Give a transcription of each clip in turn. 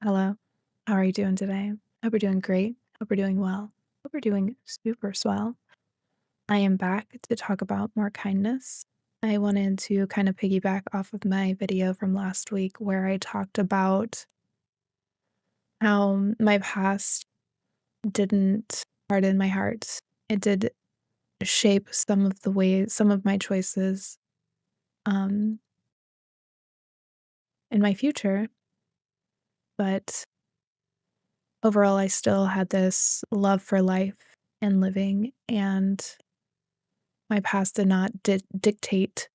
Hello. How are you doing today? Hope you're doing great. Hope you're doing well. Hope you're doing super swell. I am back to talk about more kindness. I wanted to kind of piggyback off of my video from last week where I talked about how my past didn't harden my heart. It did shape some of my choices um, in my future, but overall, I still had this love for life and living, and my past did not dictate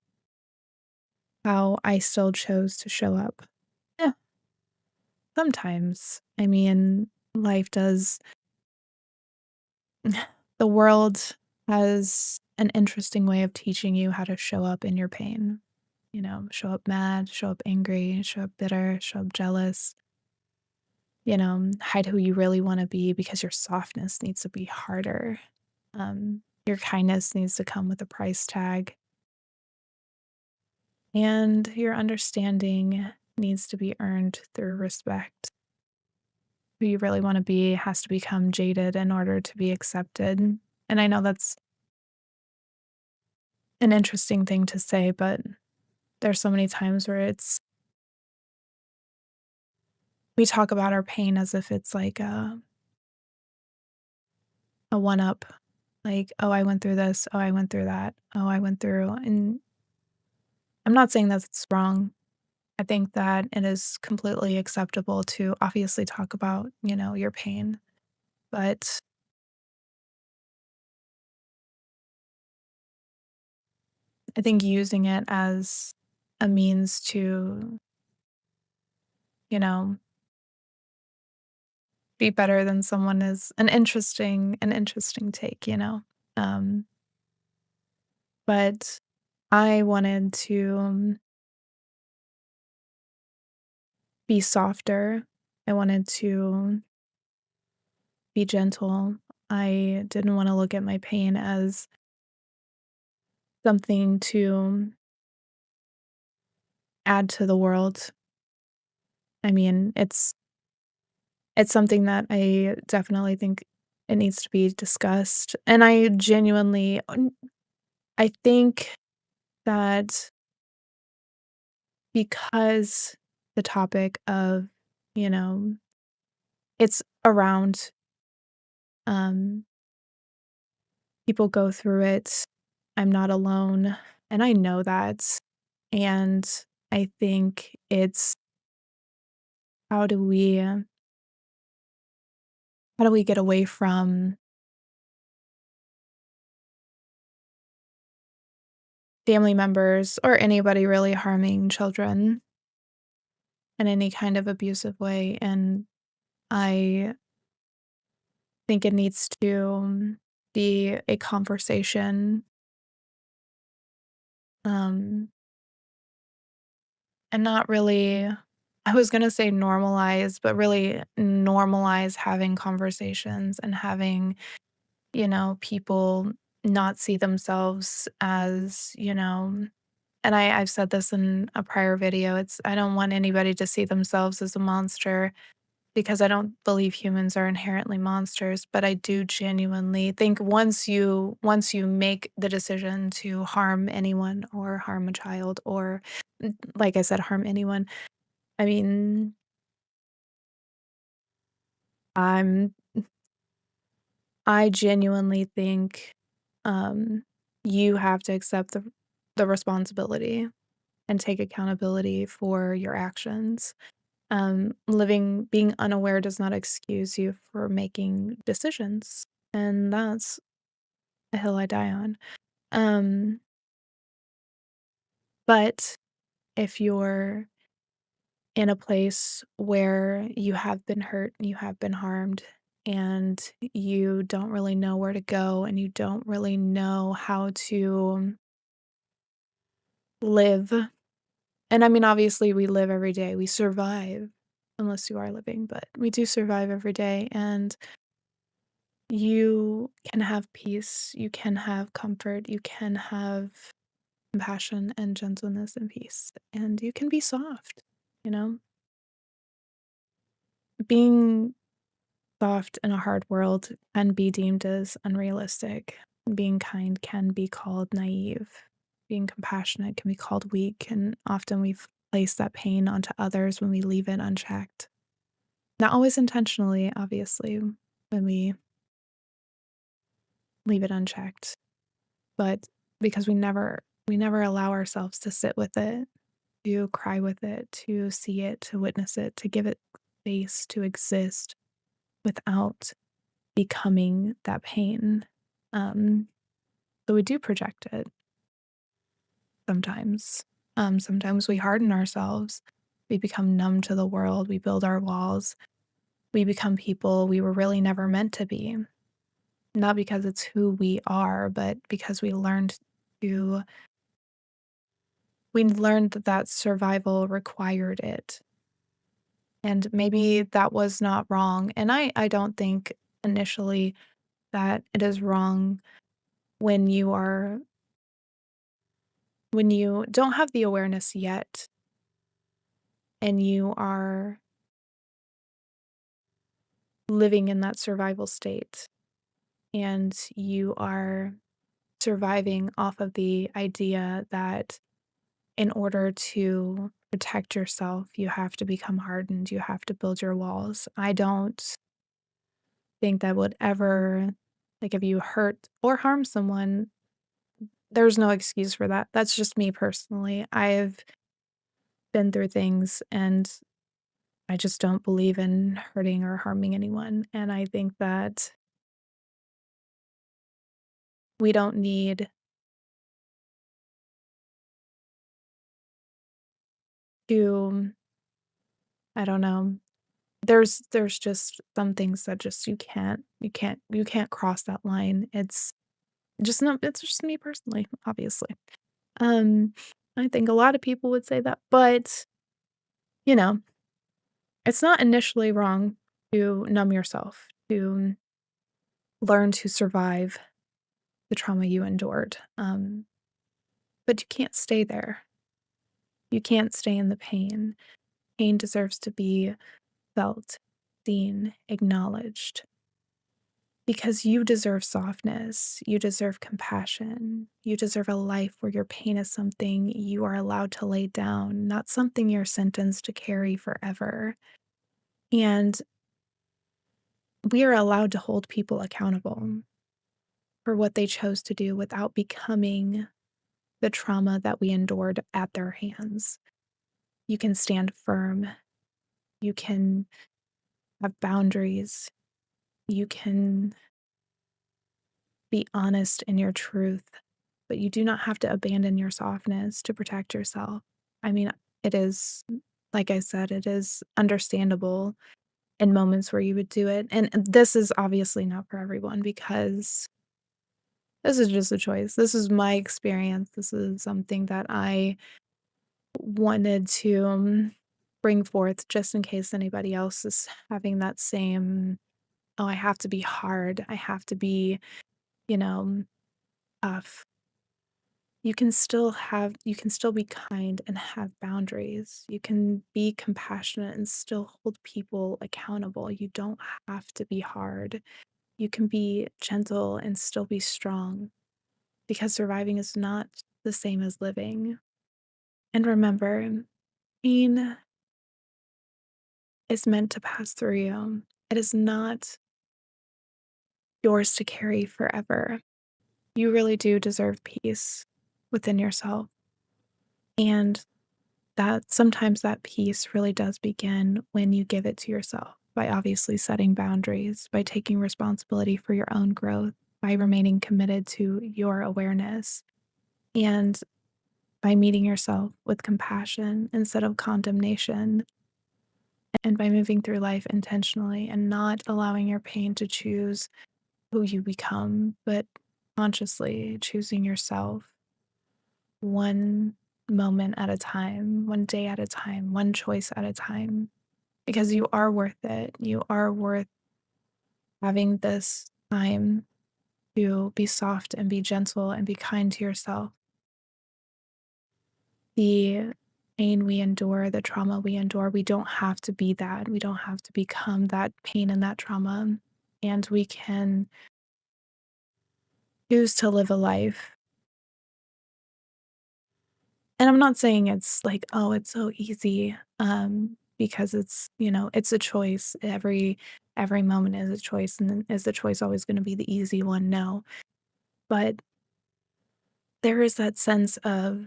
how I still chose to show up. Yeah, sometimes. I mean, life does the world has an interesting way of teaching you how to show up in your pain. Show up mad, show up angry, show up bitter, show up jealous, hide who you really wanna be because your softness needs to be harder. Your kindness needs to come with a price tag, and your understanding needs to be earned through respect. Who you really wanna be has to become jaded in order to be accepted, and I know that's an interesting thing to say, but there's so many times where we talk about our pain as if it's like a one up, like, "Oh, I went through this. Oh, I went through that. Oh, I went through," and I'm not saying that it's wrong. I think that it is completely acceptable to obviously talk about, your pain, but I think using it as a means to, you know, be better than someone is an interesting take. Um, but I wanted to be softer. I wanted to be gentle. I didn't want to look at my pain as something to add to the world. I mean, it's something that I definitely think it needs to be discussed, and I think that because the topic of, you know, it's around, um, people go through it, I'm not alone, and I know that, and I think it's how do we how do we get away from family members or anybody really harming children in any kind of abusive way, and I think it needs to be a conversation, um, and not really I was gonna say normalize, but really normalize having conversations and having, people not see themselves as, and I've said this in a prior video, I don't want anybody to see themselves as a monster because I don't believe humans are inherently monsters, but I do genuinely think once you make the decision to harm anyone or harm a child or like I said, harm anyone, I mean, I'm I genuinely think um you have to accept the responsibility and take accountability for your actions. Being unaware does not excuse you for making decisions, and that's a hill I die on. Um, but if you're in a place where you have been hurt, you have been harmed, and you don't really know where to go, and you don't really know how to live, and I mean, obviously, we live every day, we survive, unless you are living, but we do survive every day, and you can have peace, you can have comfort, you can have compassion and gentleness and peace, and you can be soft, you know? being soft in a hard world can be deemed as unrealistic. Being kind can be called naive. Being compassionate can be called weak, and often we've placed that pain onto others when we leave it unchecked. Not always intentionally, obviously, when we leave it unchecked, but because we never allow ourselves to sit with it, to cry with it, to see it, to witness it, to give it space to exist without becoming that pain. Um, so we do project it sometimes. Sometimes we harden ourselves. We become numb to the world. We build our walls. We become people we were really never meant to be. Not because it's who we are, but because to we learned that survival required it. And maybe that was not wrong. And I don't think initially that it is wrong when you don't have the awareness yet and you are living in that survival state and you are surviving off of the idea that in order to protect yourself, you have to become hardened, you have to build your walls. I don't think that would ever, like, if you hurt or harm someone, there's no excuse for that. That's just me personally. I've been through things and I just don't believe in hurting or harming anyone. And I think that we don't need to, I don't know. There's just some things that just you can't cross that line. It's just me personally, obviously. Um, I think a lot of people would say that, but, you know, it's not initially wrong to numb yourself, to learn to survive the trauma you endured, but you can't stay there. You can't stay in the pain. Pain deserves to be felt, seen, acknowledged, because you deserve softness, you deserve compassion, you deserve a life where your pain is something you are allowed to lay down, not something you're sentenced to carry forever. And we are allowed to hold people accountable for what they chose to do without becoming the trauma that we endured at their hands. You can stand firm. You can have boundaries. You can be honest in your truth, but you do not have to abandon your softness to protect yourself. I mean, it is, like I said, it is understandable in moments where you would do it. And this is obviously not for everyone because this is just a choice. This is my experience. This is something that I wanted to bring forth just in case anybody else is having that same, oh, I have to be hard. I have to be, you know, tough. You can still be kind and have boundaries. You can be compassionate and still hold people accountable. You don't have to be hard. You can be gentle and still be strong because surviving is not the same as living. And remember, pain is meant to pass through you. It is not yours to carry forever. You really do deserve peace within yourself. And that sometimes that peace really does begin when you give it to yourself by obviously setting boundaries, by taking responsibility for your own growth, by remaining committed to your awareness, and by meeting yourself with compassion instead of condemnation, and by moving through life intentionally and not allowing your pain to choose who you become, but consciously choosing yourself one moment at a time, one day at a time, one choice at a time, because you are worth it. You are worth having this time to be soft and be gentle and be kind to yourself. The pain we endure, the trauma we endure, we don't have to be that. We don't have to become that pain and that trauma. And we can choose to live a life. And I'm not saying it's like, oh, it's so easy, because it's a choice. Every moment is a choice. And then is the choice always going to be the easy one? No. But there is that sense of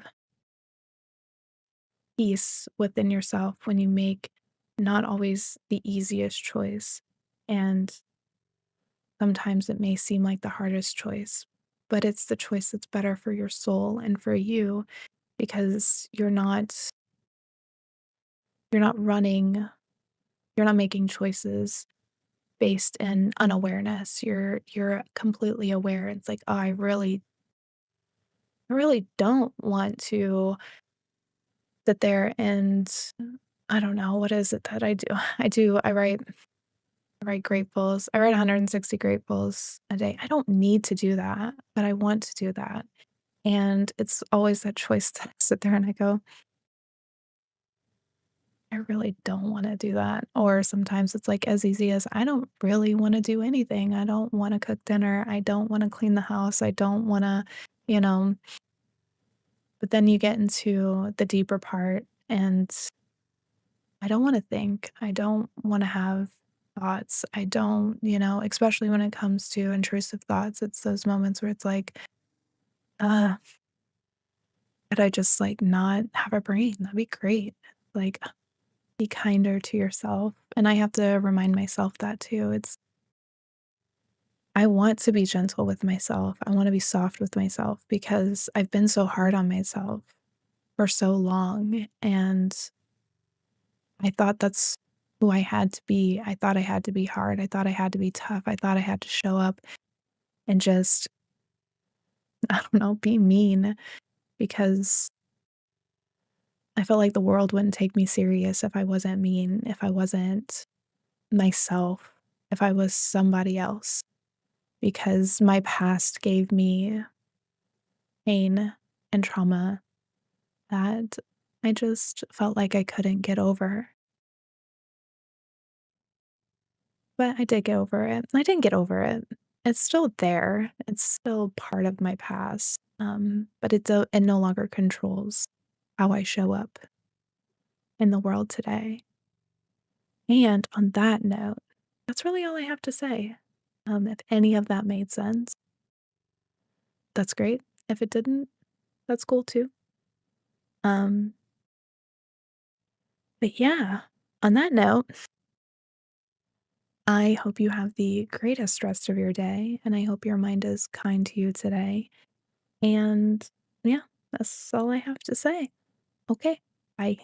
peace within yourself when you make not always the easiest choice. And sometimes it may seem like the hardest choice, but it's the choice that's better for your soul and for you because you're not running, you're not making choices based in unawareness. You're completely aware. It's like, oh, I really don't want to sit there and I don't know, what is it that I do? I write gratefuls. I write 160 gratefuls a day. I don't need to do that, but I want to do that. And it's always that choice that I sit there and I go, I really don't want to do that. Or sometimes it's like as easy as I don't really want to do anything. I don't want to cook dinner. I don't want to clean the house. I don't want to, you know, but then you get into the deeper part and I don't want to think. I don't want to have thoughts. I don't, especially when it comes to intrusive thoughts, it's those moments where it's like, uh, could I just like not have a brain? That'd be great. Like, be kinder to yourself. And I have to remind myself that too. I want to be gentle with myself. I want to be soft with myself because I've been so hard on myself for so long. And I thought that's who I had to be. I thought I had to be hard. I thought I had to be tough. I thought I had to show up and just, I don't know, be mean because I felt like the world wouldn't take me serious if I wasn't mean, if I wasn't myself, if I was somebody else, because my past gave me pain and trauma that I just felt like I couldn't get over. But I did get over it. I didn't get over it. It's still there. It's still part of my past. But it no longer controls how I show up in the world today. And on that note, that's really all I have to say. If any of that made sense, that's great. If it didn't, that's cool too. Um, but yeah, on that note, I hope you have the greatest rest of your day, and I hope your mind is kind to you today. And yeah, that's all I have to say. Okay, bye.